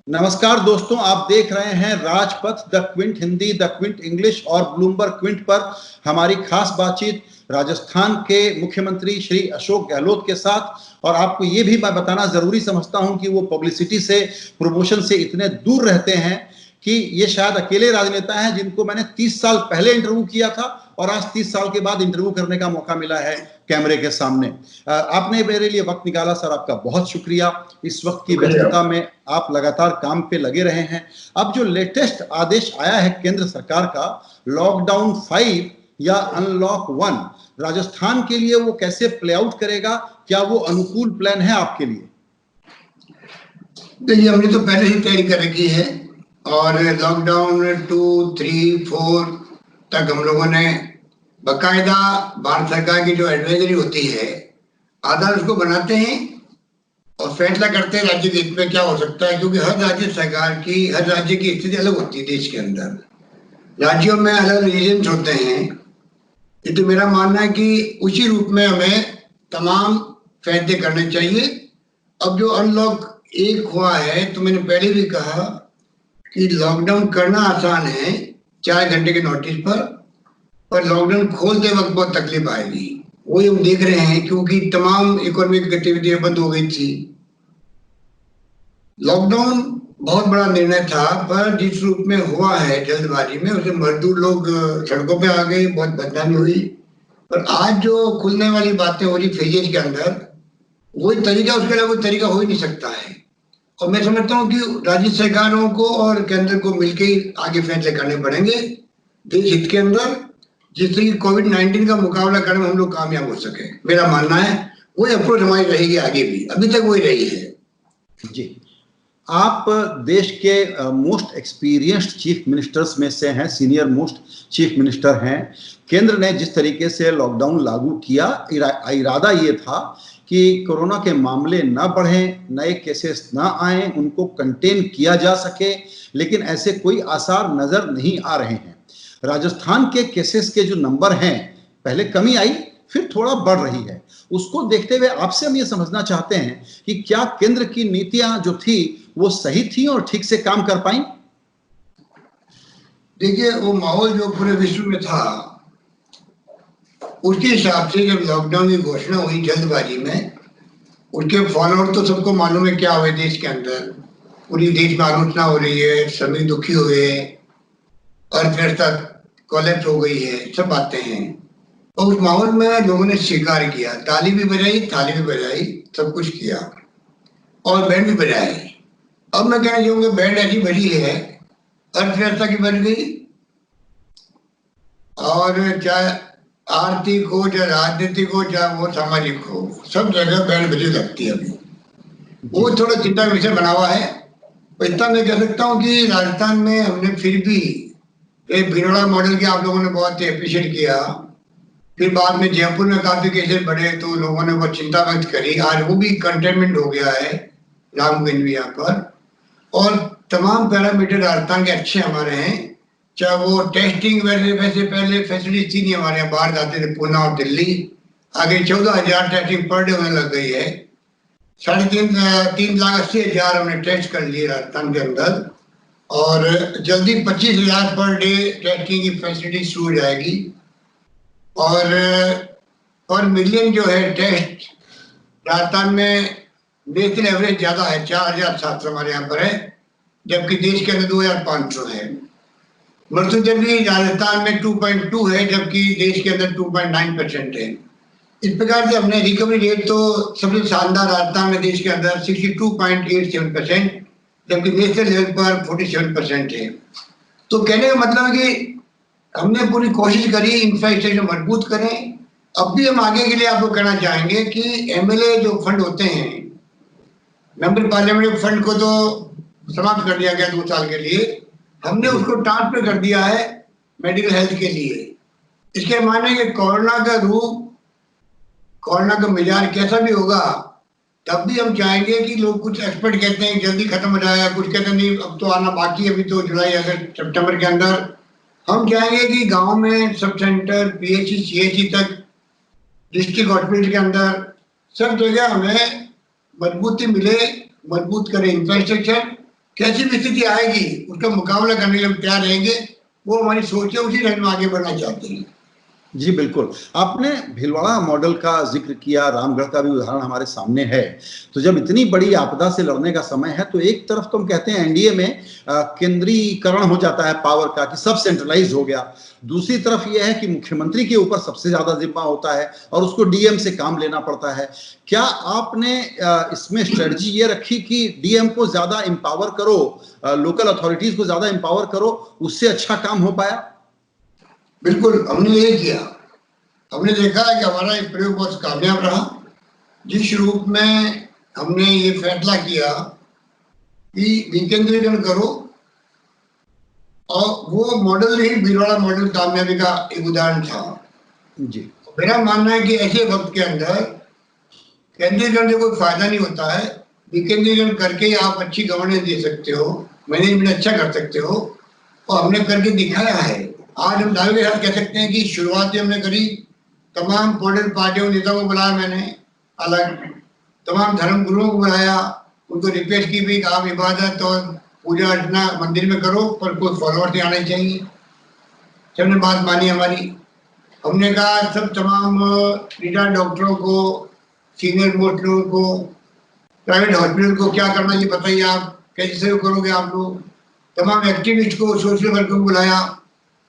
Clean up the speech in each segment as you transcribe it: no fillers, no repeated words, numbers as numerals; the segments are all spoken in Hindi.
नमस्कार दोस्तों, आप देख रहे हैं Rajpath, the Quint Hindi, the Quint English और ब्लूमबर्ग क्विंट पर हमारी खास बातचीत राजस्थान के मुख्यमंत्री श्री अशोक गहलोत के साथ। और आपको ये भी मैं बताना ज़रूरी समझता हूं कि वो पब्लिसिटी से, प्रमोशन से इतने दूर रहते हैं कि ये शायद अकेले राजनेता हैं जिनको मैंने 30 साल पहले इंटरव्यू किया था और आज 30 साल के बाद इंटरव्यू करने का मौका मिला है कैमरे के सामने। आपने मेरे लिए वक्त निकाला सर, आपका बहुत शुक्रिया। इस वक्त की व्यस्तता में आप लगातार काम पे लगे रहे हैं। अब जो लेटेस्ट आदेश आया है केंद्र सरकार का, लॉकडाउन 5 या अनलॉक 1, राजस्थान के लिए वो कैसे प्ले आउट करेगा? क्या वो अनुकूल प्लान है आपके लिए? देखिए, हमने तो पहले ही तैयारी कर रखी है और लॉकडाउन 2, 3, 4 तक हम लोगों ने बकायदा भारत सरकार की जो एडवाइजरी होती है, आधार उसको बनाते हैं और फैसला करते हैं राज्य के हित में क्या हो सकता है, क्योंकि हर राज्य की स्थिति अलग होती है। देश के अंदर राज्यों में अलग रीजन्स होते हैं। ये तो मेरा मानना है कि उसी रूप में हमें तमाम फैसले करने चाहिए। अब जो अनलॉक 1 हुआ है, तो मैंने पहले भी कहा कि लॉकडाउन करना आसान है 4 घंटे के नोटिस पर लॉकडाउन खोलते वक्त बहुत तकलीफ आएगी। वही हम देख रहे हैं, क्योंकि तमाम इकोनॉमिक गतिविधियां बंद हो गई थी। लॉकडाउन बहुत बड़ा निर्णय था, पर जिस रूप में हुआ है जल्दबाजी में, उसे मजदूर लोग सड़कों पे आ गए, बहुत बदनामी हुई। पर आज जो खुलने वाली बातें हो रही फेजेज के अंदर, वही तरीका, उसके अलावा कोई तरीका हो ही नहीं सकता है। और मैं समझता हूँ कि राज्य सरकारों को और केंद्र को मिलकर ही आगे फैसले करने पड़ेंगे देश हित के अंदर, जिससे कि कोविड-19 का मुकाबला करने में हम लोग कामयाब हो सके। मेरा मानना है वही अप्रोच हमारी रहेगी आगे भी, अभी तक वही रही है। जी, आप देश के मोस्ट एक्सपीरियंस्ड चीफ मिनिस्टर्स में से हैं, सीनियर मोस्ट चीफ मिनिस्टर हैं। केंद्र ने जिस तरीके से लॉकडाउन लागू किया, इरादा ये था कि कोरोना के मामले ना बढ़ें, नए केसेस ना आए, उनको कंटेन किया जा सके, लेकिन ऐसे कोई आसार नजर नहीं आ रहे हैं। राजस्थान के केसेस के जो नंबर हैं, पहले कमी आई, फिर थोड़ा बढ़ रही है। उसको देखते हुए आपसे हम ये समझना चाहते हैं कि क्या केंद्र की नीतियां जो थी वो सही थी और ठीक से काम कर पाई? देखिए, वो माहौल जो पूरे विश्व में था, उसके हिसाब से जब लॉकडाउन की घोषणा हुई जल्दबाजी में, उसके फॉलोअर तो सबको मालूम है क्या हुए देश के अंदर। पूरी देश में आलोचना हो रही है, सभी दुखी हुए, अर्थव्यवस्था कोलैप्स हो गई है, सब बातें हैं। और उस माहौल में लोगों ने स्वीकार किया, ताली भी बजाई, थाली भी बजाई, सब कुछ किया और बैंड भी बजाए। अब मैं कहना चाहूँगा, बैंड ऐसी बजी है, अर्थव्यवस्था की बन गई, और चाहे आर्थिक हो, चाहे राजनीतिक हो, चाहे वो सामाजिक हो, सब जगह बैंड बजी लगती है। अभी वो थोड़ा चिंता का विषय बना हुआ है। इतना मैं कह सकता हूँ कि राजस्थान में हमने फिर भी एक भिनोड़ा मॉडल के आप लोगों ने बहुत एप्रिशिएट किया। फिर बाद में जयपुर में काफी केसेस बढ़े तो लोगों ने बहुत चिंता व्यक्त करी। आज वो भी कंटेनमेंट हो गया है रामगंज भी यहाँ पर, और तमाम पैरामीटर राजस्थान के अच्छे हमारे हैं। चाहे वो टेस्टिंग, वैसे पहले फैसिलिटी थी नहीं हमारे यहाँ, बाहर जाते थे पूना और दिल्ली, आगे 14,000 टेस्टिंग पर डे होने लग गई है। 3,80,000 हमने टेस्ट कर लिए राजस्थान के अंदर, और जल्दी 25,000 पर डे टेस्टिंग की फैसिलिटी शुरू हो जाएगी। और पर मिलियन जो है टेस्ट राजस्थान में नेशनल एवरेज ज्यादा है, 4,700 हमारे यहाँ पर है, जबकि देश के अंदर 2,500 है। मृत्युदर भी राजस्थान में 2.2 है, जबकि देश के अंदर 2.9% है। इस प्रकार से हमने रिकवरी रेट तो सबसे शानदार राजस्थान में देश के अंदर 62.87%, जबकि नेशनल लेवल पर 47% है। तो कहने का मतलब है कि हमने पूरी कोशिश करी इंफ्रास्ट्रक्चर मजबूत करें। अब भी हम आगे के लिए आपको कहना चाहेंगे कि एमएलए जो फंड होते हैं, मेंबर पार्लियामेंट फंड को तो समाप्त कर दिया गया 2 साल के लिए, हमने उसको ट्रांसफर कर दिया है मेडिकल हेल्थ के लिए। इसके माने कि कोरोना का रूप, कोरोना का मिजाज कैसा भी होगा, तब भी हम चाहेंगे कि लोग, कुछ एक्सपर्ट कहते हैं जल्दी खत्म हो जाएगा, कुछ कहते हैं नहीं अब तो आना बाकी, अभी तो जुलाई अगस्त सितंबर के अंदर। हम चाहेंगे कि गांव में सब सेंटर, पीएचसी, सीएचसी तक, डिस्ट्रिक्ट हॉस्पिटल के अंदर, सब जगह हमें मजबूती मिले, मजबूत करें इंफ्रास्ट्रक्चर, कैसी भी स्थिति आएगी उसका मुकाबला करने के लिए तैयार रहेंगे। वो हमारी सोच है, उसी लाइन में आगे बढ़ना चाहते हैं। जी बिल्कुल, आपने भीलवाड़ा मॉडल का जिक्र किया, रामगढ़ का भी उदाहरण हमारे सामने है। तो जब इतनी बड़ी आपदा से लड़ने का समय है तो एक तरफ तो हम कहते हैं एनडीए में केंद्रीकरण हो जाता है पावर का, कि सब सेंट्रलाइज हो गया। दूसरी तरफ यह है कि मुख्यमंत्री के ऊपर सबसे ज्यादा जिम्मा होता है और उसको डीएम से काम लेना पड़ता है। क्या आपने इसमें स्ट्रेटजी ये रखी कि डीएम को ज्यादा एम्पावर करो, लोकल अथॉरिटीज को ज्यादा एम्पावर करो, उससे अच्छा काम हो पाया? बिल्कुल, हमने यही किया। हमने देखा है कि हमारा एक प्रयोग बहुत कामयाब रहा। जिस रूप में हमने ये फैसला किया कि विकेंद्रीकरण करो, और वो मॉडल ही भीलवाड़ा मॉडल कामयाबी का एक उदाहरण था। जी, मेरा मानना है कि ऐसे वक्त के अंदर केंद्रीकरण से कोई फायदा नहीं होता है। विकेंद्रीकरण करके ही आप अच्छी गवर्नेंस दे सकते हो, मैनेजमेंट अच्छा कर सकते हो, और हमने करके दिखाया है। आज हम दावे के साथ कह सकते हैं कि शुरुआत हमने करी, तमाम पॉलिटिकल पार्टियों नेताओं को बुलाया मैंने, अलग तमाम धर्म गुरुओं को बुलाया, उनको रिक्वेस्ट की भी कि आप इबादत और पूजा अर्चना मंदिर में करो, पर कोई फॉलोअर्स नहीं आने चाहिए। सबने बात मानी हमारी। हमने कहा सब तमाम रिटायर्ड डॉक्टरों को, सीनियर मोस्ट लोगों को, प्राइवेट हॉस्पिटल को क्या करना ये बताइए, आप कैसे सेव करोगे आप लोग। तमाम एक्टिविस्ट को, सोशल वर्कर को बुलाया।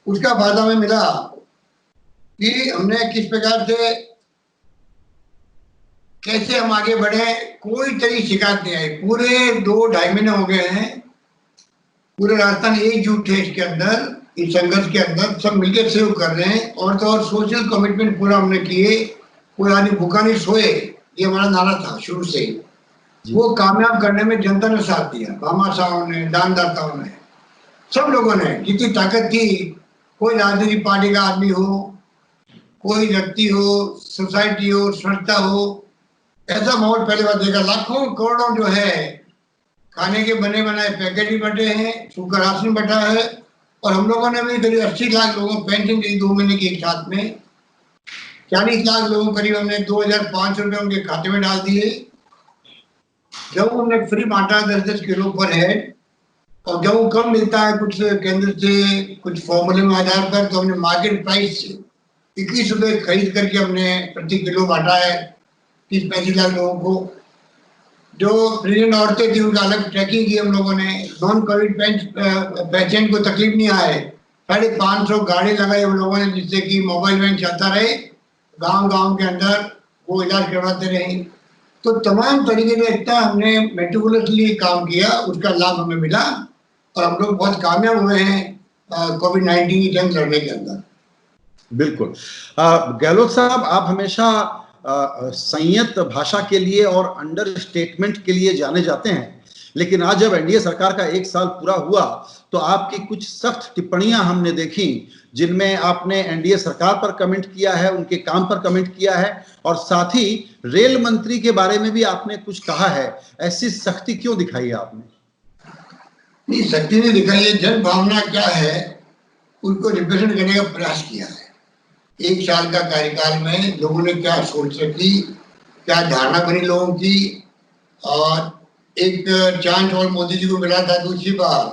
उसका फायदा हमें मिला कि हमने किस प्रकार से, कैसे हम आगे बढ़े। कोई तरह की शिकायत नहीं आई। पूरे 2-2.5 महीने हो गए हैं, पूरे राजस्थान एकजुट है इसके अंदर, इस संघर्ष के अंदर सब मिलकर सेव कर रहे हैं। और तो और सोशल कमिटमेंट पूरा हमने किए। कोई आदमी भूखा नहीं सोए, ये हमारा नारा था शुरू से ही। वो कामयाब करने में जनता ने साथ दिया, भामाशाहों ने, दानदाताओं ने, सब लोगों ने। जितनी ताकत थी, कोई राजनीतिक पार्टी का आदमी हो, कोई व्यक्ति हो, सोसाइटी हो, संस्था हो, ऐसा माहौल पहले बार देखा। लाखों करोड़ों जो है खाने के बने बनाए पैकेट भी बटे हैं, सूखा राशन बटा है, और हम लोगों ने भी करीब 80 लाख लोगों को पेंशन दी 2 महीने के एक साथ में। 40 लाख लोगों को करीब हमने 2,500 रुपये उनके खाते में डाल दिए। जब हमने फ्री बांटा 10-10 किलो पर है, और जब कम मिलता है कुछ केंद्र से, कुछ फॉर्मूले में आधार पर, तो हमने मार्केट प्राइस से 21 रुपये खरीद करके हमने प्रति किलो बांटा है 30-35 लाख लोगों को। जो प्रेग्नेंट औरतें थी उनका अलग ट्रैकिंग की हम लोगों ने। नॉन कोविड पेशेंट को तकलीफ नहीं आए, 550 गाड़ी लगाई हम लोगों ने, जिससे कि मोबाइल वैन चलता रहे, गांव-गांव के अंदर वो इलाज करवाते रहे। तो तमाम तरीके से इतना हमने मेटिकुलसली काम किया, उसका लाभ हमें मिला, और हम लोग बहुत कामयाब हुए हैं कोविड-19 की जंग लड़ने के अंदर। बिल्कुल। गहलोत साहब, आप हमेशा संयत भाषा के लिए और अंडर स्टेटमेंट के लिए जाने जाते हैं, लेकिन आज जब एनडीए सरकार का 1 साल पूरा हुआ तो आपकी कुछ सख्त टिप्पणियां हमने देखी, जिनमें आपने एनडीए सरकार पर कमेंट किया है, उनके काम पर कमेंट किया है, और साथ ही रेल मंत्री के बारे में भी आपने कुछ कहा है। ऐसी सख्ती क्यों दिखाई आपने? नहीं, सख्ती नहीं दिखाई है। जन भावना क्या है उनको रिप्रेजेंट करने का प्रयास किया है। 1 साल का कार्यकाल में लोगों ने क्या सोच रखी, क्या धारणा बनी लोगों की, और एक चांस और मोदी जी को मिला था दूसरी बार,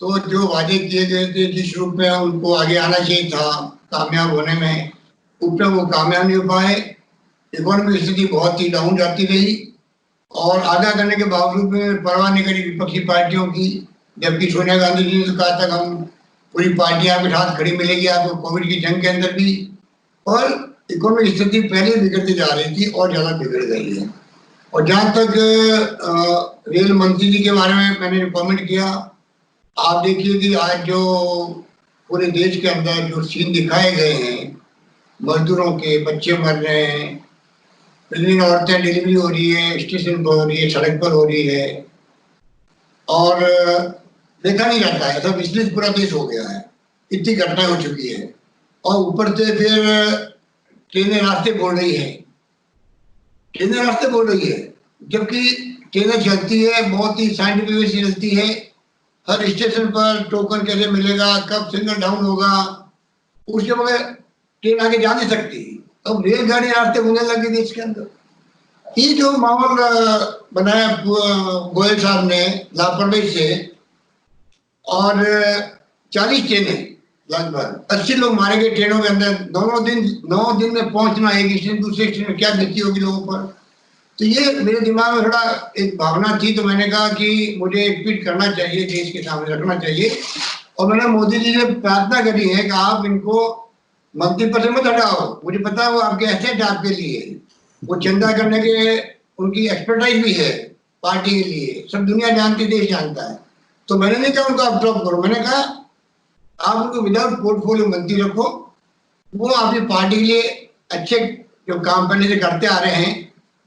तो जो वादे किए गए थे जिस रूप में उनको आगे आना चाहिए था कामयाब होने में, उसमें वो कामयाब नहीं हो पाए। इकोनॉमिक स्थिति बहुत ही डाउन जाती रही, और आगाह करने के बावजूद में परवाह नहीं करी विपक्षी पार्टियों की। जबकि सोनिया गांधी जी ने कहा था हम पूरी पार्टियां आपके साथ खड़ी मिलेगी आपको कोविड की जंग के अंदर भी, और इकोनॉमिक स्थिति पहले बिगड़ती जा रही थी और ज्यादा बिगड़ गई है। और जहां तक रेल मंत्री जी के बारे में मैंने कमेंट किया, आप देखिए कि आज जो पूरे देश के अंदर जो सीन दिखाए गए हैं, मजदूरों के बच्चे मर रहे हैं, प्रेग्नेंट औरतें डिलीवरी हो रही है, स्टेशन पर हो रही है, सड़क पर हो रही है, और देखा नहीं जाता है, ऐसा विचलित पूरा देश हो गया है, इतनी घटनाएं हो चुकी है। और ऊपर से फिर ट्रेनें रास्ते बोल रही है, ट्रेनें रास्ते बोल रही है, जबकि ट्रेनें चलती है बहुत ही साइंटिफिक वे से चलती है। हर स्टेशन पर टोकन कैसे मिलेगा, कब सिग्नल डाउन होगा, उसके बगैर ट्रेन आगे जा नहीं सकती। अब रेलगाड़ी रास्ते बोलने लगी देश के अंदर, ये जो माहौल बनाया गोयल साहब ने लापरवाही से, और 40 ट्रेनें, लगभग 80 लोग मारे गए ट्रेनों के अंदर। 9 दिन में पहुंचना एक स्टेशन दूसरे स्टेशन में, क्या बीती होगी लोगों पर। तो ये मेरे दिमाग में थोड़ा एक भावना थी, तो मैंने कहा कि मुझे एक ट्वीट करना चाहिए, देश के सामने रखना चाहिए। और मैंने मोदी जी से प्रार्थना करी है कि आप इनको मंत्री पद से मत हटाओ। मुझे पता है वो आपके एसेट आपके लिए, वो चंदा करने के उनकी एक्सपर्टाइज भी है पार्टी के लिए, सब दुनिया जानती, देश जानता है। तो मैंने नहीं कहा उनको आप ड्रॉप करो, मैंने कहा आप उनको विदाउट पोर्टफोलियो मंत्री रखो। वो आपकी पार्टी के लिए अच्छे जो काम पहले से करते आ रहे हैं,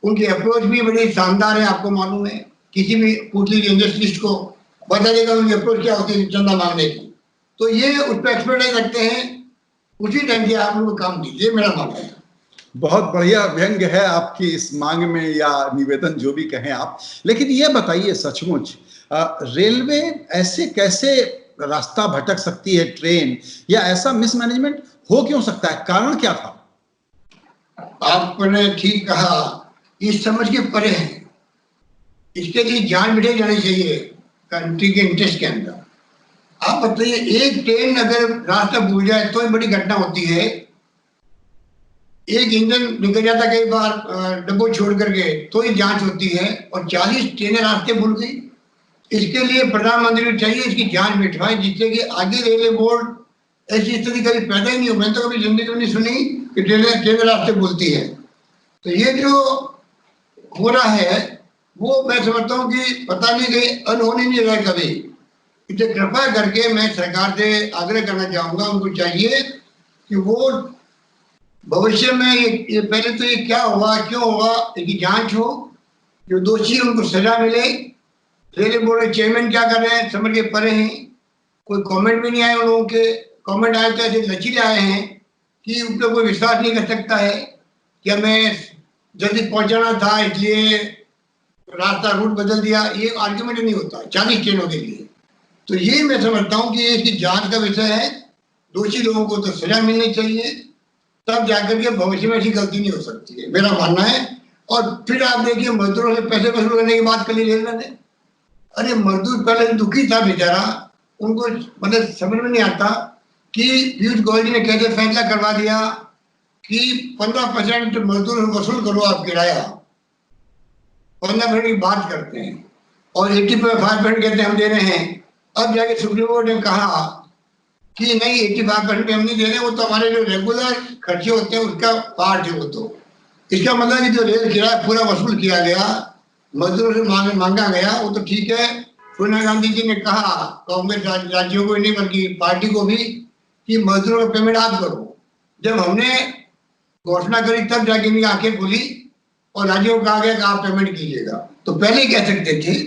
उनकी अप्रोच भी बड़ी शानदार है। आपको मालूम है, किसी भी पूछ लीजिए इंडस्ट्रिस्ट को बता देगा उनकी अप्रोच क्या होती है चंदा मांगने की। तो ये उस पर एक्सपर्टाइज रखते हैं, उसी ढंग से आप उनको काम दीजिए, मेरा मानना है। बहुत बढ़िया व्यंग्य है आपकी इस मांग में या निवेदन, जो भी कहें आप। लेकिन ये बताइए, सचमुच रेलवे ऐसे कैसे रास्ता भटक सकती है ट्रेन, या ऐसा मिसमैनेजमेंट हो क्यों सकता है, कारण क्या था? आपने ठीक कहा, इस समझ के परे है। इसके लिए जान बिठाई जानी चाहिए कंट्री के इंटरेस्ट के अंदर। आप बताइए, एक ट्रेन अगर रास्ता भूल जाए तो ही बड़ी घटना होती है। एक इंजन निकल जाता कई बार डब्बो छोड़ करके, तो ही जांच होती है। और 40 ट्रेनें रास्ते भूल गई। इसके लिए प्रधानमंत्री को चाहिए इसकी जांच बिठवाए, जिससे कि आगे रेलवे बोर्ड ऐसी स्थिति कभी पैदा ही नहीं हो। मैंने तो कभी जिंदगी में नहीं सुनी कि ट्रेनें रास्ते भूलती है। तो ये जो हो रहा है वो मैं समझता हूँ कि पता नहीं कहीं अनहोनी नहीं रहा कभी। इसे कृपा करके मैं सरकार से आग्रह करना चाहूंगा, उनको चाहिए कि वो भविष्य में ये पहले तो ये क्या हुआ क्यों हुआ इसकी जांच हो, जो दोषी उनको सजा मिले। रेलवे बोर्ड के चेयरमैन क्या कर रहे हैं समझ के परे हैं, कोई कमेंट भी नहीं आए उन लोगों के। कमेंट आए तो ऐसे लचीले आए हैं कि उन पर कोई विश्वास नहीं कर सकता है कि हमें जल्दी पहुंचाना था इसलिए रास्ता रूट बदल दिया। ये आर्ग्यूमेंट नहीं होता 40 ट्रेनों के लिए। तो ये मैं समझता हूँ कि इसकी जांच का विषय है। दोषी लोगों को तो सजा मिलनी चाहिए, तब जाकर के भविष्य में ऐसी गलती नहीं हो सकती है, मेरा मानना है। और फिर आप देखिए, मजदूरों से पैसे वसूल करने की बात कर ली रेलवे ने। अरे मजदूर पहले दुखी था बेचारा, उनको मतलब समझ में नहीं आता कि पीयूष गोयल जी ने कैसे फैसला करवा दिया कि 15% मजदूर वसूल करो आप किराया। 15% की बात करते हैं और 85% कहते हैं हम दे रहे हैं। अब जाके सुप्रीम कोर्ट ने कहा कि नहीं 85% हम नहीं दे रहे, वो तो हमारे जो रेगुलर खर्चे होते हैं उसका पार्ट है वो। तो इसका मतलब कि जो रेल किराया पूरा वसूल किया गया, मजदूरों से मांगा गया, वो तो ठीक है। सोनिया गांधी जी ने कहा कांग्रेस राज्यों को नहीं बल्कि पार्टी को भी कि मजदूरों का पेमेंट आप करो। जब हमने घोषणा करी तब जाके इनकी आंखें खुली और राज्यों को कहा गया कि आप पेमेंट कीजिएगा। तो पहले ही कह सकते थे।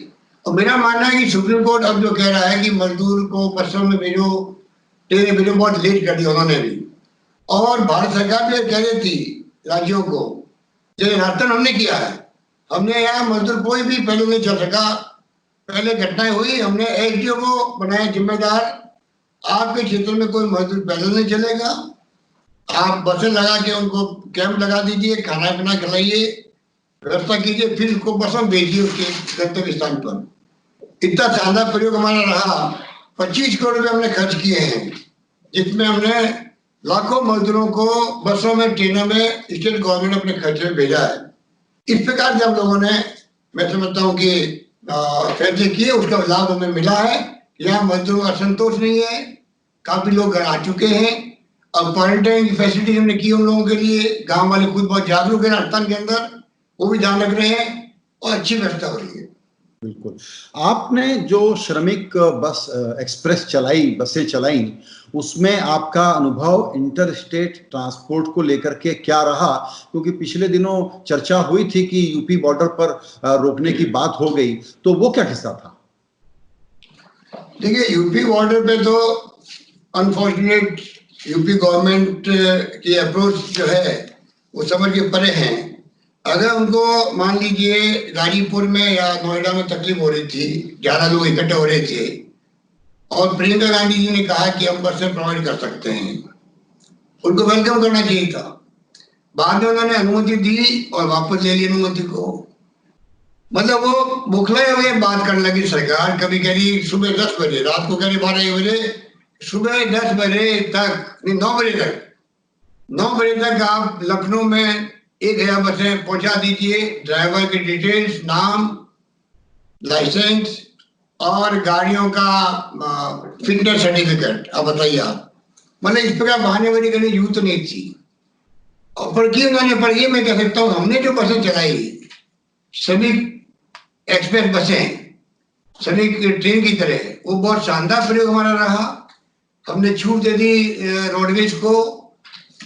और मेरा मानना है कि सुप्रीम कोर्ट अब जो कह रहा है कि मजदूर को बसों में भेजो, ट्रेन भेजो, बहुत लेट कर दिया उन्होंने भी। और भारत सरकार भी कह रही थी राज्यों को, जैसे राजस्थान हमने किया है, हमने यहाँ मजदूर कोई भी पहले नहीं चल सका। पहले घटनाएं हुई, हमने एसडीओ को बनाया जिम्मेदार, आपके क्षेत्र में कोई मजदूर पैदल नहीं चलेगा, आप बसें लगा के उनको कैंप लगा दीजिए, खाना पीना खिलाइए, व्यवस्था कीजिए, फिर उसको बसों में भेजिए उसके गंतव्य स्थान पर। इतना शानदार प्रयोग हमारा रहा। 25 करोड़ रुपए हमने खर्च किए हैं, जिसमें हमने लाखों मजदूरों को बसों में, ट्रेनों में स्टेट गवर्नमेंट अपने खर्चे में भेजा है। इस प्रकार से हम लोगों ने, मैं समझता हूँ कि फैसले किए, उसका लाभ हमें मिला है। यहाँ मजदूरों का असंतोष नहीं है, काफी लोग घर आ चुके हैं। अब क्वारंटाइन की फैसिलिटी हमने की उन लोगों के लिए, गांव वाले खुद बहुत जागरूक है राजस्थान के अंदर, वो भी ध्यान रख रहे हैं और अच्छी व्यवस्था हो रही है। बिल्कुल। आपने जो श्रमिक बस एक्सप्रेस चलाई, बसें चलाई, उसमें आपका अनुभव इंटर स्टेट ट्रांसपोर्ट को लेकर के क्या रहा? क्योंकि पिछले दिनों चर्चा हुई थी कि यूपी बॉर्डर पर रोकने की बात हो गई, तो वो क्या किस्सा था? देखिए, यूपी बॉर्डर पे तो अनफॉर्चुनेट यूपी गवर्नमेंट की अप्रोच जो है वो समझ के परे हैं। अगर उनको मान लीजिए गाजीपुर में या नोएडा में तकलीफ हो रही थी, 11 लोग इकट्ठे हो रहे थे और प्रियंका गांधी जी ने कहा कि हम बसें प्रोवाइड कर सकते हैं, उनको वेलकम करना चाहिए था। बाद में उन्होंने अनुमति दी और वापस ले ली अनुमति को। मतलब वो बुखलाए हुए बात करने लगी सरकार। कभी कह रही सुबह 10 बजे, रात को कह रही 12 बजे, सुबह 10 बजे तक नहीं 9 बजे तक, 9 बजे तक आप लखनऊ में 1000 बसें पहुंचा दीजिए। ड्राइवर की डिटेल्स, नाम, लाइसेंस और गाड़ियों का फिटनेस सर्टिफिकेट। अब बताइए आप, मतलब इस प्रकार बहानेबाजी करने की जरूरत नहीं थी। और पर की उन्होंने, पर ये मैं कह सकता हूँ, हमने जो बसें चलाई, सभी एक्सप्रेस बसें, सभी ट्रेन की तरह, वो बहुत शानदार प्रयोग हमारा रहा। हमने छूट दे दी रोडवेज को।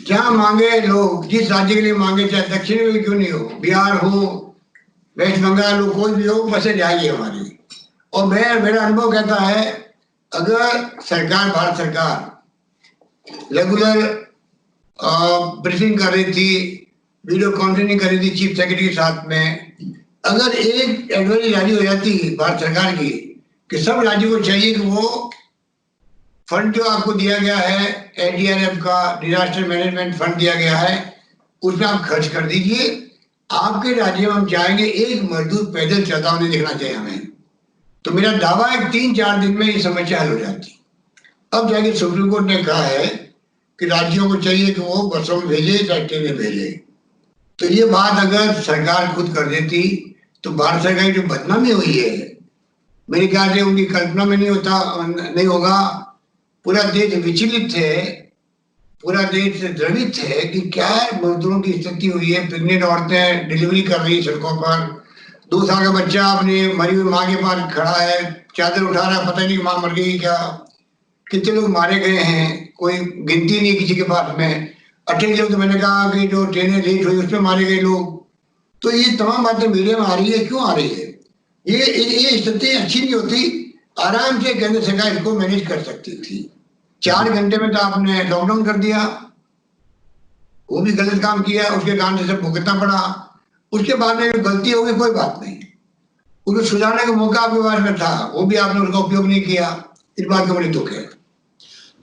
जहां मांगे लोग, जिस राज्य के लिए मांगे, चाहे दक्षिण में क्यों नहीं हो, बिहार हो, वेस्ट बंगाल हो, कोई भी हो, बसें जाएगी हमारी। और मेरा अनुभव कहता है, अगर सरकार, भारत सरकार रेगुलर ब्रीफिंग कर रही थी, वीडियो कॉन्फ्रेंसिंग कर रही थी चीफ सेक्रेटरी के साथ में, अगर एक एडवाइजरी जारी हो जाती भारत सरकार की कि सब राज्यों को चाहिए कि वो फंड जो आपको दिया गया है, एनडीआरएफ का, डिजास्टर मैनेजमेंट फंड दिया गया है, उसमें आप खर्च कर दीजिए। आपके राज्य में हम चाहेंगे एक मजदूर पैदल चलता हुआ नहीं दिखना चाहिए हमें। तो मेरा दावा है 3-4 दिन में ये समस्या हल हो जाती। अब जाके सुप्रीम कोर्ट ने कहा है कि राज्यों को चाहिए कि वो बसों में भेजे चाहे ट्रेन में भेजे। तो ये बात अगर सरकार खुद कर देती तो भारत सरकार की जो बदनामी हुई है, मेरे ख्याल से उनकी कल्पना में नहीं होगा। पूरा देश विचलित है, पूरा देश द्रवित है कि क्या मजदूरों की स्थिति हुई है। प्रेग्नेंट औरतें डिलीवरी कर रही सड़कों पर, 2 साल का बच्चा अपनी मरी हुई माँ के पास खड़ा है, चादर उठा रहा है, पता नहीं माँ मर गई क्या। कितने लोग मारे गए हैं, कोई गिनती नहीं किसी के पास में। 28 लोग, तो मैंने कहा कि जो ट्रेनें लेट हुई उसमें मारे गए लोग। तो ये तमाम बातें मीडिया में आ रही है, क्यों आ रही है? ये स्थिति अच्छी नहीं होती। आराम से केंद्र सरकार इसको मैनेज कर सकती थी। 4 घंटे में तो आपने लॉकडाउन कर दिया, वो भी गलत काम किया, उसके कारण से सब भुगतना पड़ा। उसके बाद में गलती हो गई, कोई बात नहीं, उसको सुधारने का मौका आपके पास में था, वो भी आपने उसका उपयोग नहीं किया। इस बात का बड़ी दुख है।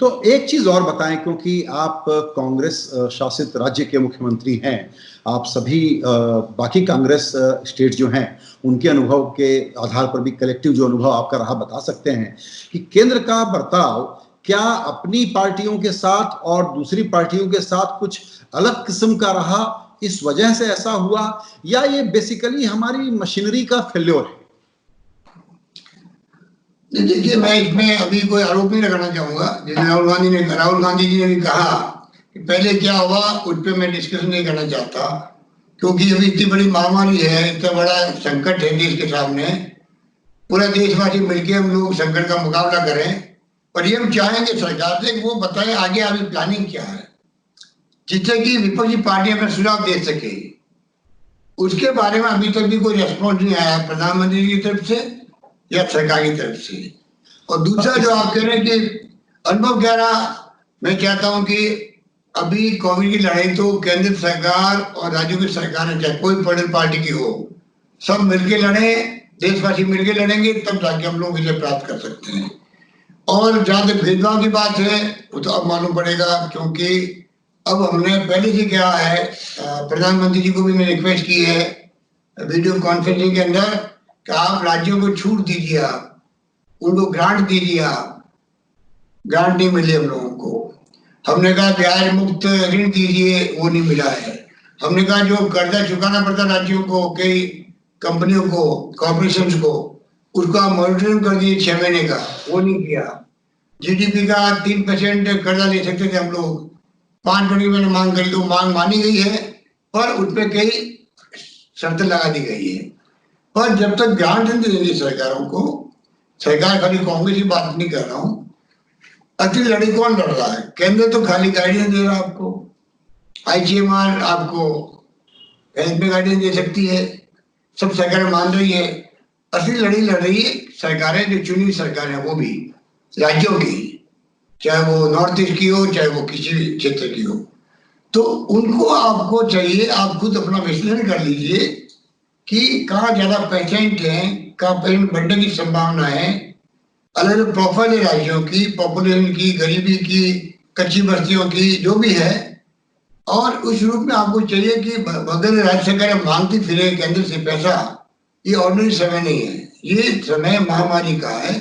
तो एक चीज और बताएं, क्योंकि आप कांग्रेस शासित राज्य के मुख्यमंत्री हैं, आप सभी बाकी कांग्रेस स्टेट जो हैं उनके अनुभव के आधार पर भी कलेक्टिव जो अनुभव आपका रहा बता सकते हैं कि केंद्र का बर्ताव क्या अपनी पार्टियों के साथ और दूसरी पार्टियों के साथ कुछ अलग किस्म का रहा, इस वजह से ऐसा हुआ, या ये बेसिकली हमारी मशीनरी का फेल्योर है? देखिए, मैं इसमें अभी कोई आरोप नहीं लगाना चाहूंगा। जैसे राहुल गांधी जी ने भी कहा कि पहले क्या हुआ, उस पर मैं डिस्कशन नहीं करना चाहता, क्योंकि अभी इतनी बड़ी महामारी है, इतना बड़ा संकट है देश के सामने। पूरा देशवासी मिलकर हम लोग संकट का मुकाबला करें, और ये हम चाहेंगे सरकार से कि वो बताए आगे अभी प्लानिंग क्या है, जिससे कि विपक्षी पार्टियां अपना सुझाव दे सके। उसके बारे में अभी तक भी कोई रेस्पॉन्स नहीं आया प्रधानमंत्री की तरफ से या सरकार की तरफ से। और दूसरा जो आप कह रहे हैं कि अनुभव क्या रहा, मैं चाहता हूं कि अभी कोविड की लड़ाई तो केंद्र सरकार और राज्यों की सरकार है, चाहे कोई पॉलिटिकल पार्टी की हो, सब मिलके लड़े, देशवासी मिलके लड़ेंगे, तब जाके हम लोग विजय प्राप्त कर सकते हैं। और जहां तक भेदभाव की बात है, वो तो अब मालूम पड़ेगा, क्योंकि अब हमने पहले से क्या है, प्रधानमंत्री जी को भी मैंने रिक्वेस्ट की है वीडियो कॉन्फ्रेंसिंग के अंदर कि आप राज्यों को छूट दीजिए, आप उनको ग्रांट दीजिए। आप ग्रांट नहीं मिले हम लोगों को। हमने कहा ब्याज मुक्त ऋण दीजिए, वो नहीं मिला है। हमने कहा जो कर्जा चुकाना पड़ता राज्यों को, कई कंपनियों को, कॉर्पोरेशन को, उसका मॉनिटरिंग कर दिए 6 महीने का, वो नहीं किया। जीडीपी का 3% कर्जा ले सकते थे हम लोग, 5% मैंने मांग करी, तो मांग मानी गई है, पर उस पर कई शर्तें लगा दी गई है। पर जब तक ग्रांट नहीं देंगे सरकारों को, सरकार खाली कांग्रेस की बात नहीं कर रहा हूं, असली लड़ाई कौन लड़ रहा है? केंद्र तो खाली गाइडेंस दे रहा है आपको, आईसीएमआर आपको हेल्थ में गाइडेंस दे सकती है, सब सरकारें मान रही है। असली लड़ाई लड़ रही है सरकारें, जो चुनी हुई सरकारें, वो भी राज्यों की, चाहे वो नॉर्थ ईस्ट की हो, चाहे वो किसी भी क्षेत्र की हो। तो उनको आपको चाहिए, आप खुद अपना विश्लेषण कर लीजिए कि कहाँ ज्यादा पेशेंट है, कहाँ पेशेंट बढ़ने की संभावना है। अलग अलग प्रोफाइल है राज्यों की, पॉपुलेशन की, गरीबी की, कच्ची बस्तियों की, जो भी है, और उस रूप में आपको चाहिए कि अगर राज्य सरकार मांगती फिरे केंद्र से पैसा, ये ऑर्डिनरी समय नहीं है, ये समय महामारी का है।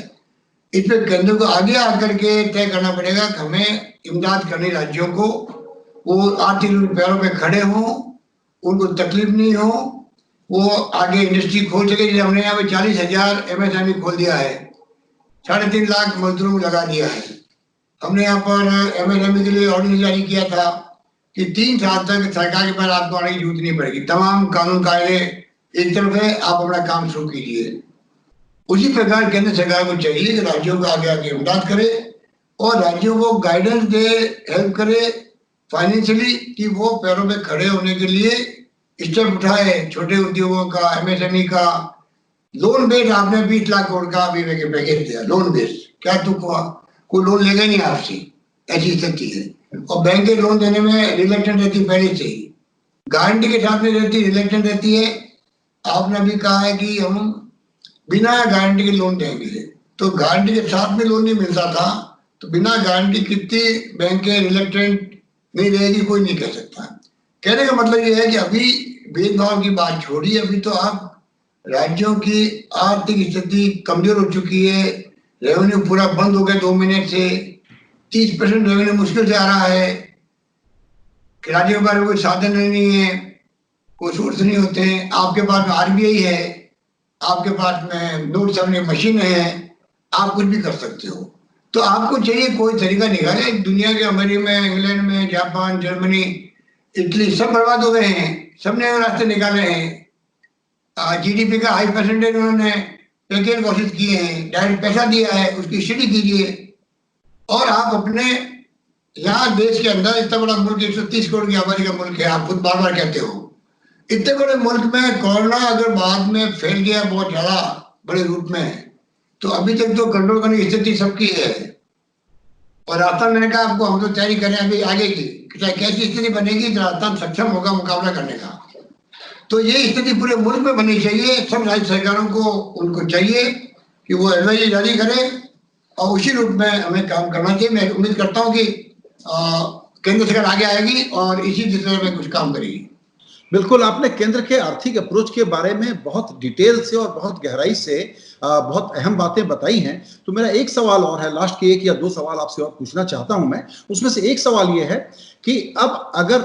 इस पे केंद्र को आगे आकर के तय करना पड़ेगा कि हमें इमदाद करनी राज्यों को, वो आर्थिक पैरों पे खड़े हों, उनको तकलीफ नहीं हो, वो आगे इंडस्ट्री खोल सके। जैसे हमने यहाँ पे 40,000 MSME खोल दिया है, 3.5 लाख मजदूरों को लगा दिया है। हमने यहाँ पर MSME के लिए ऑर्डिनरी जारी किया था कि 3 साल तक सरकार के पास आपको आने की जरूरत नहीं पड़ेगी, तमाम कानून कायदे एक तरफ है, आप अपना काम शुरू कीजिए। उसी प्रकार केंद्र सरकार को चाहिए कि राज्यों को आगे आगे इमदाद करे और राज्यों को गाइडेंस दे, हेल्प करे फाइनेंशियली, कि वो पैरों पे खड़े होने के लिए स्टेप उठाए। छोटे उद्योगों का, MSME का लोन बेस्ड आपने 20 लाख करोड़ का अभी पैकेज दिया, लोन बेस्ड। क्या तुक हुआ? कोई लोन लेगा नहीं आपसे, ऐसी स्थिति है। और बैंक के लोन देने में रिलेक्टेंट रहती पहले से ही, गारंटी के साथ में रहती, रिलेक्टेंट रहती है। आपने अभी कहा है कि हम बिना गारंटी के लोन देंगे, तो गारंटी के साथ में लोन नहीं मिलता था, तो बिना गारंटी कितनी बैंकें रिलेक्टेंट नहीं रहेगी, कोई नहीं कह सकता। कहने का मतलब ये है कि अभी भेदभाव की बात छोड़िए, अभी तो आप राज्यों की आर्थिक स्थिति कमजोर हो चुकी है, रेवेन्यू पूरा बंद हो गया 2 महीने से, 30% रेवेन्यू मुश्किल से आ रहा है, राज्यों के पास कोई साधन नहीं है, कोई सोर्स नहीं होते हैं। आपके पास में RBI है, आपके पास में नोट समझने मशीन है, आप कुछ भी कर सकते हो। तो आपको चाहिए कोई तरीका निकाले। दुनिया के अमेरिका में, इंग्लैंड में, जापान, जर्मनी, इटली सब बर्बाद हो गए हैं, सबने रास्ते निकाले हैं। GDP का हाई परसेंटेज उन्होंने पैकेज घोषित किए हैं, डायरेक्ट पैसा दिया है, उसकी स्टडी कीजिए। और आप अपने यहाँ देश के अंदर इतना बड़ा मुल्क, 130 करोड़ की आबादी का मुल्क है, आप खुद बार बार कहते हो, इतने बड़े मुल्क में कोरोना अगर बाद में फैल गया बहुत ज्यादा बड़े रूप में, तो अभी तक तो कंट्रोल करने की स्थिति सबकी है। और राजस्थान, मैंने कहा आपको, हम तो तैयारी करें अभी आगे की, कैसी स्थिति बनेगी तो राजस्थान सक्षम होगा मुकाबला करने का। तो ये स्थिति पूरे मुल्क में बननी चाहिए। सब राज्य सरकारों को, उनको चाहिए कि वो एडवाइजरी जारी करें और उसी रूप में हमें काम करना चाहिए। मैं उम्मीद करता हूँ कि केंद्र सरकार आगे आएगी और इसी दिशा में कुछ काम करेगी। बिल्कुल, आपने केंद्र के आर्थिक अप्रोच के बारे में बहुत डिटेल से और बहुत गहराई से बहुत अहम बातें बताई हैं। तो मेरा एक सवाल और है, लास्ट के 1 या 2 सवाल आपसे और पूछना चाहता हूं मैं। उसमें से एक सवाल ये है कि अब अगर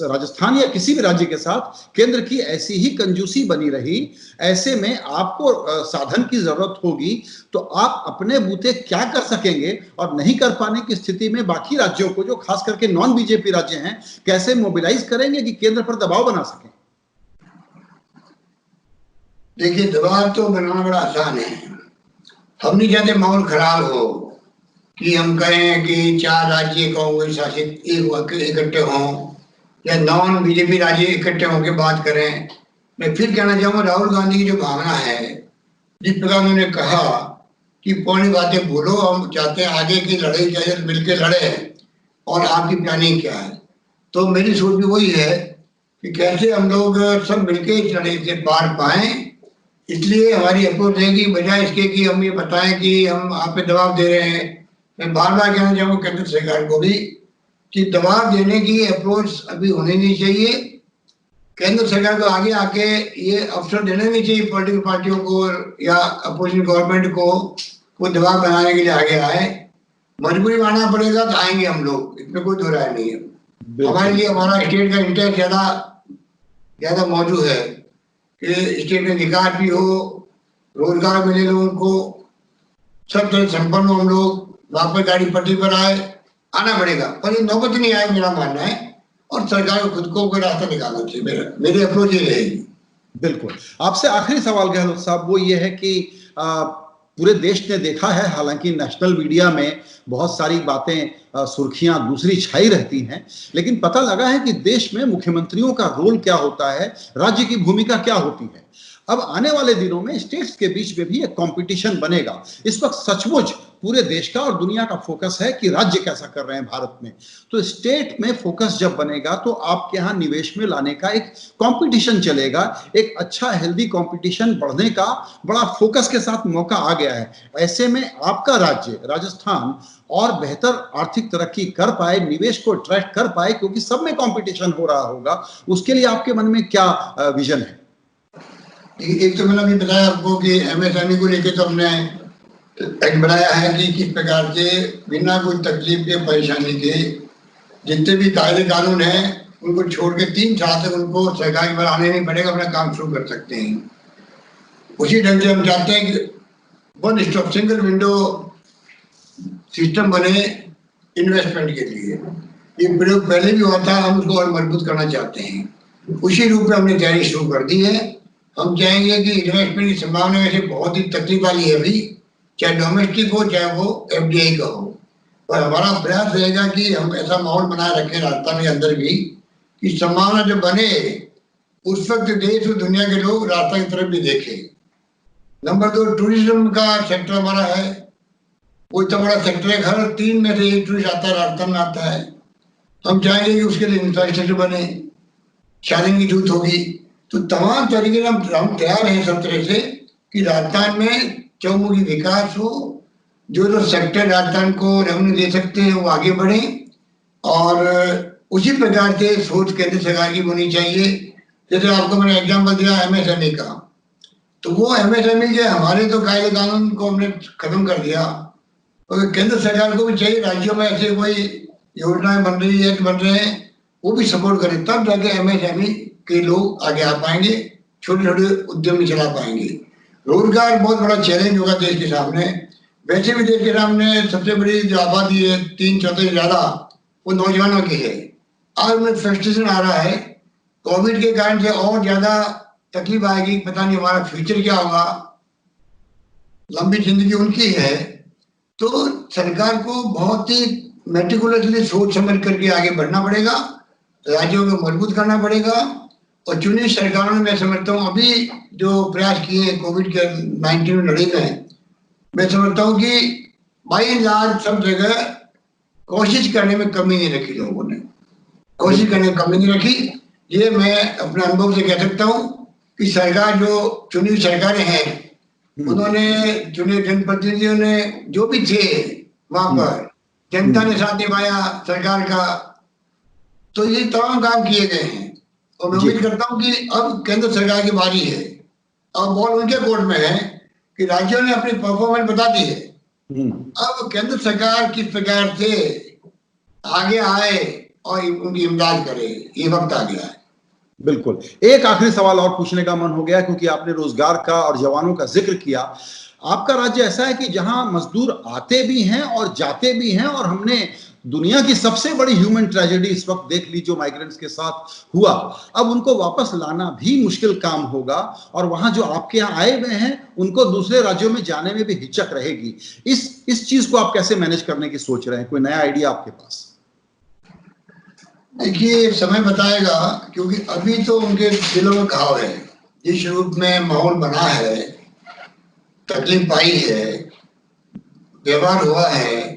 राजस्थान या किसी भी राज्य के साथ केंद्र की ऐसी ही कंजूसी बनी रही, ऐसे में आपको साधन की जरूरत होगी, तो आप अपने बूते क्या कर सकेंगे? और नहीं कर पाने की स्थिति में बाकी राज्यों को, जो खास करके नॉन बीजेपी राज्य हैं, कैसे मोबिलाइज करेंगे कि केंद्र पर दबाव बना सकें? देखिए, दबाव तो बनाना बड़ा आसान है। हम नहीं चाहते माहौल खराब हो कि हम कहें कि 4 राज्य कांग्रेस शासित इकट्ठे हों या नॉन बीजेपी राज्य इकट्ठे होकर बात करें। मैं फिर कहना चाहूँगा, राहुल गांधी की जो भावना है, जिस प्रकार उन्होंने कहा कि पुरानी बातें भूलो, हम चाहते हैं आगे की लड़ाई कैसे मिलकर लड़े और आपकी प्लानिंग क्या है। तो मेरी सोच भी वही है कि कैसे हम लोग सब मिलकर इस लड़ाई से पार पाएं। इसलिए हमारी अप्रोच रहेगी, बजाय इसके कि हम ये बताएं कि हम आप पे दबाव दे रहे हैं। मैं बार बार कहना चाहूँगा केंद्र सरकार को भी कि दबाव देने की अप्रोच अभी होनी नहीं चाहिए। केंद्र सरकार को आगे आके ये अवसर देना नहीं चाहिए पॉलिटिकल पार्टियों को या अपोजिशन गवर्नमेंट को कोई दबाव बनाने के लिए आगे आए। मजबूरी मानना पड़ेगा तो आएंगे हम लोग, इसमें कोई दो राय नहीं है। हमारे लिए हमारा स्टेट का इंटरेस्ट ज्यादा मौजूद है कि स्टेट में विकास भी हो, रोजगार मिले लोगों को, सब तरह संपन्न हो, हम लोग वापस गाड़ी पटरी पर आना पड़ेगा। पर ये नौबत नहीं आए, मेरा मानना है, और सरकार को खुद को कोई रास्ता निकालना चाहिए। मेरी अप्रोच ये रहेगी। बिल्कुल। आपसे आखिरी सवाल गहलोत साहब वो ये है कि पूरे देश ने देखा है, हालांकि नेशनल मीडिया में बहुत सारी बातें, सुर्खियां दूसरी छाई रहती हैं, लेकिन पता लगा है कि देश में मुख्यमंत्रियों का रोल क्या होता है, राज्य की भूमिका क्या होती है। अब आने वाले दिनों में स्टेट्स के बीच में भी एक कंपटीशन बनेगा। इस वक्त सचमुच पूरे देश का और दुनिया का फोकस है कि राज्य कैसा कर रहे हैं भारत में। तो स्टेट में फोकस जब बनेगा तो आपके यहाँ निवेश में लाने का एक कंपटीशन चलेगा, एक अच्छा हेल्दी कंपटीशन बढ़ने का बड़ा फोकस के साथ मौका आ गया है। ऐसे में आपका राज्य राजस्थान और बेहतर आर्थिक तरक्की कर पाए, निवेश को अट्रैक्ट कर पाए, क्योंकि सब में कंपटीशन हो रहा होगा, उसके लिए आपके मन में क्या विजन है? एक तो मैंने अभी बताया आपको कि एमएसएमई को लेकर तो हमने एक बनाया है कि किस प्रकार से बिना कोई तकलीफ के, परेशानी के जितने भी कायदे कानून हैं उनको छोड़ के 3 साल तक उनको सरकारी पर आने नहीं पड़ेगा, अपना काम शुरू कर सकते हैं। उसी ढंग से हम चाहते हैं कि one stop single window system बने इन्वेस्टमेंट के लिए। ये प्रयोग पहले भी हुआ था, हम उसको और मजबूत करना चाहते हैं। उसी रूप में हमने तैयारी शुरू कर दी है। हम चाहेंगे कि इन्वेस्टमेंट की संभावना वैसे बहुत ही तकलीफ वाली है अभी, चाहे डोमेस्टिक हो चाहे वो एफडीआई का हो, पर हमारा प्रयास रहेगा कि हम ऐसा माहौल बनाए रखें राजस्थान के अंदर भी कि संभावना जब बने उस वक्त देश और दुनिया के लोग राजस्थान की तरफ भी देखें। नंबर 2, टूरिज्म का सेक्टर हमारा है, वो इतना बड़ा सेक्टर है, हर 3 में से 1 टूरिस्ट आता है, राजस्थान में आता है। हम चाहेंगे कि उसके लिए इंफ्रास्ट्रक्चर बने, शादी की जरूरत होगी, तो तमाम तरीके से हम तैयार हैं सब तरह से कि राजस्थान में चौमुखी विकास हो। जो सेक्टर राजस्थान को रेवेन्यू दे सकते हैं वो आगे बढ़े, और उसी प्रकार से सोच केंद्र सरकार की होनी चाहिए। जैसे आपको मैंने एग्जाम्पल दिया एमएसएमई का, तो वो एमएसएमई के हमारे तो कायदे कानून को हमने खत्म कर दिया, और केंद्र सरकार को भी चाहिए राज्यों में ऐसे कोई योजनाएं बन रही है, बन रहे हैं, वो भी सपोर्ट करें, तब जाके एमएसएमई के लोग आगे आ पाएंगे, छोटे छोटे उद्यमी चला पाएंगे। रोजगार बहुत बड़ा चैलेंज होगा देश के सामने। वैसे भी देश के सामने सबसे बड़ी जो आबादी है 3/4 ज्यादा वो नौजवानों की है। आज उनमें फ्रस्ट्रेशन आ रहा है, कोविड के कारण से और ज्यादा तकलीफ आएगी, पता नहीं हमारा फ्यूचर क्या होगा, लंबी जिंदगी उनकी है। तो सरकार को बहुत ही मेटिकुलसली सोच समझ करके आगे बढ़ना पड़ेगा, राज्यों को मजबूत करना पड़ेगा, और चुनी सरकारों ने मैं समझता हूँ अभी जो प्रयास किए कोविड के 19 में लड़ाई में, मैं समझता हूँ कि बाई एंड लार्ज सब जगह कोशिश करने में कमी नहीं रखी, लोगों ने कोशिश करने में कमी नहीं रखी। ये मैं अपने अनुभव से कह सकता हूँ कि सरकार जो चुनी सरकारें हैं उन्होंने, चुने जनप्रतिनिधियों ने जो भी थे वहां पर, जनता ने साथ निभाया सरकार का, तो ये तमाम काम किए गए हैं। और मैं उम्मीद करता हूँ कि अब केंद्र सरकार की बारी है, अब बॉल उनके कोर्ट में है कि राज्यों ने अपनी परफॉर्मेंस बता दी है, अब केंद्र सरकार किस प्रकार से आगे आए और उनकी इमदाद करे, ये वक्त आ गया है। बिल्कुल। एक आखिरी सवाल और पूछने का मन हो गया, क्योंकि आपने रोजगार का और जवानों का जिक्र किया। आपका राज्य ऐसा है कि जहां मजदूर आते भी हैं और जाते भी हैं, और हमने दुनिया की सबसे बड़ी ह्यूमन ट्रेजेडी इस वक्त देख ली जो माइग्रेंट्स के साथ हुआ। अब उनको वापस लाना भी मुश्किल काम होगा, और वहां जो आपके यहाँ आए हुए हैं उनको दूसरे राज्यों में जाने में भी हिचक रहेगी। इस चीज को आप कैसे मैनेज करने की सोच रहे हैं? कोई नया आइडिया आपके पास? देखिए, समय बताएगा, क्योंकि अभी तो उनके दिलों में घाव है, जिस रूप में माहौल बना है, तकलीफ पाई है, व्यवहार हुआ है,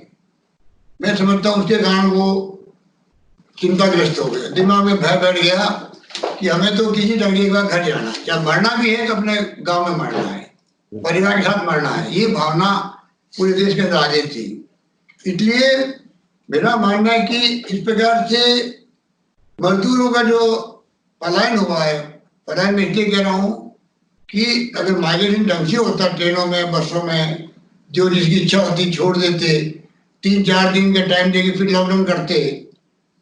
मैं समझता हूँ उसके कारण वो चिंताग्रस्त हो गए, दिमाग में भय बैठ गया कि हमें तो किसी ढंग के बाद घर जाना है, जब मरना भी है तो अपने गांव में मरना है, परिवार के साथ मरना है। ये भावना पूरे देश के अंदर आ गई थी। इसलिए मेरा मानना है कि इस प्रकार से मजदूरों का जो पलायन हुआ है, पलायन में इसलिए कह रहा हूँ कि अगर माइग्रेशन ढंग से होता, ट्रेनों में, बसों में, जो जिसकी इच्छा होती छोड़ देते, 3-4 दिन का टाइम देके फिर लॉकडाउन करते,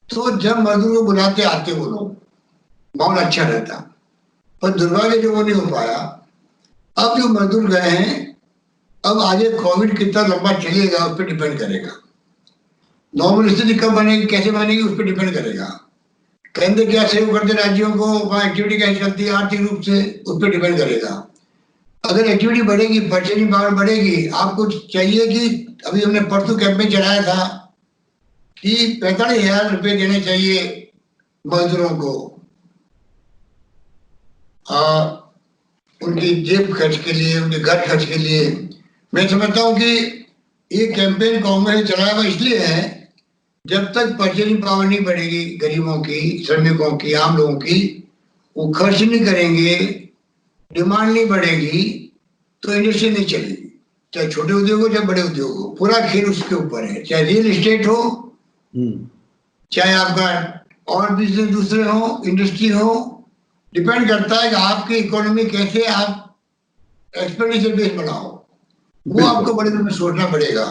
तो जब मजदूर को बुलाते आते वो लोग, माहौल अच्छा रहता। पर दुर्भाग्य जो वो नहीं हो पाया। अब जो मजदूर गए हैं, अब आगे कोविड कितना लंबा चलेगा उस पर डिपेंड करेगा, नॉर्मल स्थिति कब बनेगी, कैसे बनेगी, उस पर डिपेंड करेगा। केंद्र क्या सहयोग करते राज्यों को, वहाँ एक्टिविटी कैसे चलती है आर्थिक रूप से, उस पर डिपेंड करेगा। अगर एक्टिविटी बढ़ेगी, परचेजिंग पावर बढ़ेगी। आपको चाहिए कि अभी हमने परसों कैंपेन चलाया था कि 45,000 रुपये देने चाहिए मजदूरों को उनकी जेब खर्च के लिए, उनके घर खर्च के लिए। मैं समझता हूँ कि ये कैंपेन कांग्रेस ने चलाया हुआ इसलिए है, जब तक परचेजिंग पावर नहीं बढ़ेगी गरीबों की, श्रमिकों की, आम लोगों की, वो खर्च नहीं करेंगे, डिमांड नहीं बढ़ेगी, तो इंडस्ट्री नहीं चलेगी। चाहे छोटे उद्योग हो चाहे बड़े उद्योग हो, पूरा खेल उसके ऊपर है। चाहे रियल एस्टेट हो, चाहे आपका और बिजनेस दूसरे हो, इंडस्ट्री हो, डिपेंड करता है कि आपकी इकोनॉमी कैसे आप एक्सपेंडिचर बेस बढ़ाओ, वो आपको बड़े रूप में सोचना पड़ेगा।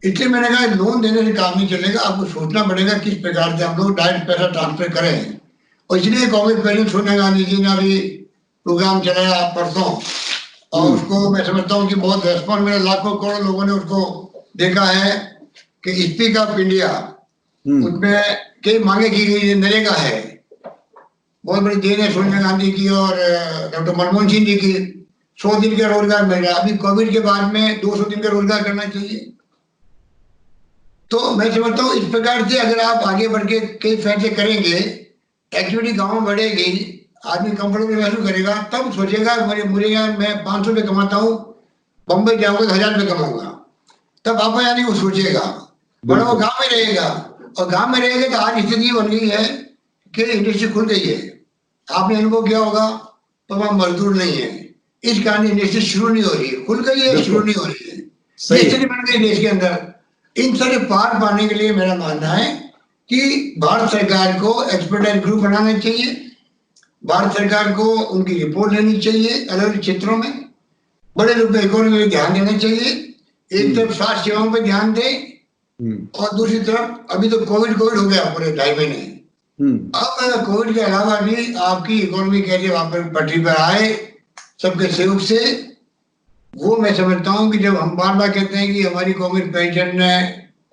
इसलिए मैंने कहा लोन देने से काम नहीं चलेगा, आपको सोचना पड़ेगा किस प्रकार से हम लोग डायरेक्ट पैसा ट्रांसफर करें। और इसलिए कांग्रेस प्रेसिडेंट सोनिया गांधी जी ने अभी प्रोग्राम चलाया परसों, और उसको मैं समझता हूँ कि बहुत रेस्पॉन्स मिला, लाखों करोड़ों लोगों ने उसको देखा है कि स्पीक ऑफ इंडिया, उसमें कई मांगे की गई। नरेगा है, बहुत बड़ी देन है सोनिया गांधी की और डॉक्टर मनमोहन सिंह जी की। 100 दिन का रोजगार मिल रहा है, अभी कोविड के बाद में 200 दिन का रोजगार करना चाहिए। तो मैं समझता हूँ इस प्रकार से अगर आप आगे बढ़ के कई फैसले करेंगे, एक्टिविटी गाँव में बढ़ेगी, आदमी कंफर्टेबल महसूस करेगा, तब सोचेगा मुझे यहाँ मैं 500 रुपये कमाता हूँ, बम्बई जाऊंगा तो 1000 रुपये कमाऊंगा, तब आप यानी वो सोचेगा। बड़ा वो गाँव में रहेगा, और गाँव में रहेगा तो आज स्थिति बन गई है कि इंडस्ट्री खुल गई है। आपने अनुभव किया होगा, तो वहाँ मजदूर नहीं है, इस कारण इंडस्ट्री शुरू नहीं हो रही है। खुल गई है, शुरू नहीं हो रही है, स्थिति बन गई देश के अंदर। इन सारे पार पाने के लिए मेरा मानना है कि भारत सरकार को एक्सपर्टाइज ग्रुप बनाना चाहिए, भारत सरकार को उनकी रिपोर्ट लेनी चाहिए, अलग अलग क्षेत्रों में बड़े रूप में इकोनॉमी में ध्यान देना चाहिए। एक तरफ स्वास्थ्य सेवाओं पर ध्यान दे, और दूसरी तरफ अभी तो कोविड हो गया पूरे 2.5 महीने, अब कोविड के अलावा भी आपकी इकोनॉमी कैसे वापस पटरी पर आए सबके सहयोग से, वो मैं समझता हूँ कि जब हम बार बार कहते हैं कि हमारी कांग्रेस प्रेसिडेंट ने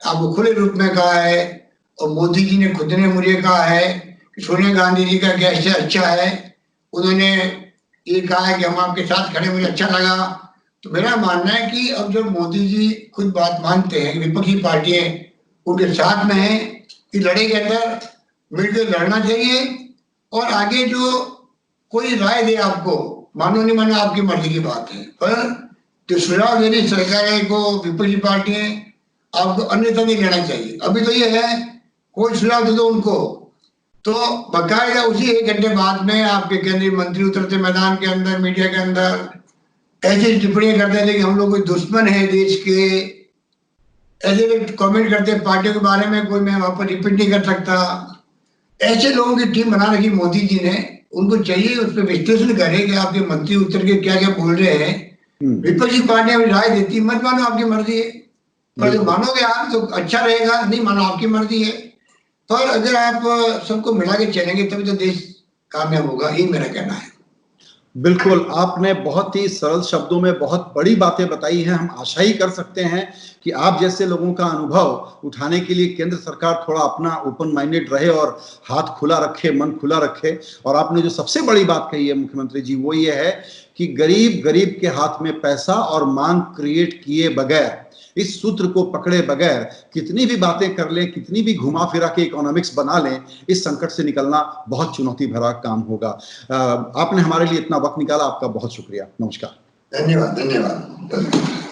आपको खुले रूप में कहा है, और मोदी जी ने खुद ने मुझे कहा है कि सोनिया गांधी जी का कैसे अच्छा है, उन्होंने ये कहा है कि हम आपके साथ खड़े, मुझे अच्छा लगा। तो मेरा मानना है कि अब जब मोदी जी खुद बात मानते हैं, विपक्षी पार्टियां उनके साथ में है, कि लड़ाई के अंदर मिलकर लड़ना चाहिए, और आगे जो कोई राय दे आपको, मानो नहीं मानो आपकी मर्जी की बात है, पर जो सुझाव दे रही सरकारें को विपक्षी पार्टियां, आपको अन्यथा नहीं लेना चाहिए। अभी तो ये है कोई सुझाव दे दो उनको तो बकायदा उसी 1 घंटे बाद में आपके केंद्रीय मंत्री उतरते मैदान के अंदर, मीडिया के अंदर, ऐसी टिप्पणियां करते थे कि हम लोग कोई दुश्मन है देश के, ऐसे कमेंट करते पार्टियों के बारे में, कोई मैं वहां पर रिपीट नहीं कर सकता। ऐसे लोगों की टीम बना रखी मोदी जी ने, उनको चाहिए उस पर विश्लेषण करे कि आपके मंत्री उतर के क्या क्या बोल रहे हैं। विपक्षी पार्टियां भी राय देती, मत मानो आपकी मर्जी है, पर जो मानोगे आप तो अच्छा रहेगा, नहीं मानो आपकी मर्जी है। पर अगर आप सबको मिला के चलेंगे तभी तो देश कामयाब होगा, यही मेरा कहना है। बिल्कुल, आपने बहुत ही सरल शब्दों में बहुत बड़ी बातें बताई हैं। हम आशा ही कर सकते हैं कि आप जैसे लोगों का अनुभव उठाने के लिए केंद्र सरकार थोड़ा अपना ओपन माइंडेड रहे और हाथ खुला रखे, मन खुला रखे। और आपने जो सबसे बड़ी बात कही है मुख्यमंत्री जी, वो ये है कि गरीब के हाथ में पैसा और मांग क्रिएट किए बगैर, इस सूत्र को पकड़े बगैर कितनी भी बातें कर लें, कितनी भी घुमा फिरा के इकोनॉमिक्स बना लें, इस संकट से निकलना बहुत चुनौती भरा काम होगा। आपने हमारे लिए इतना वक्त निकाला, आपका बहुत शुक्रिया। नमस्कार। धन्यवाद।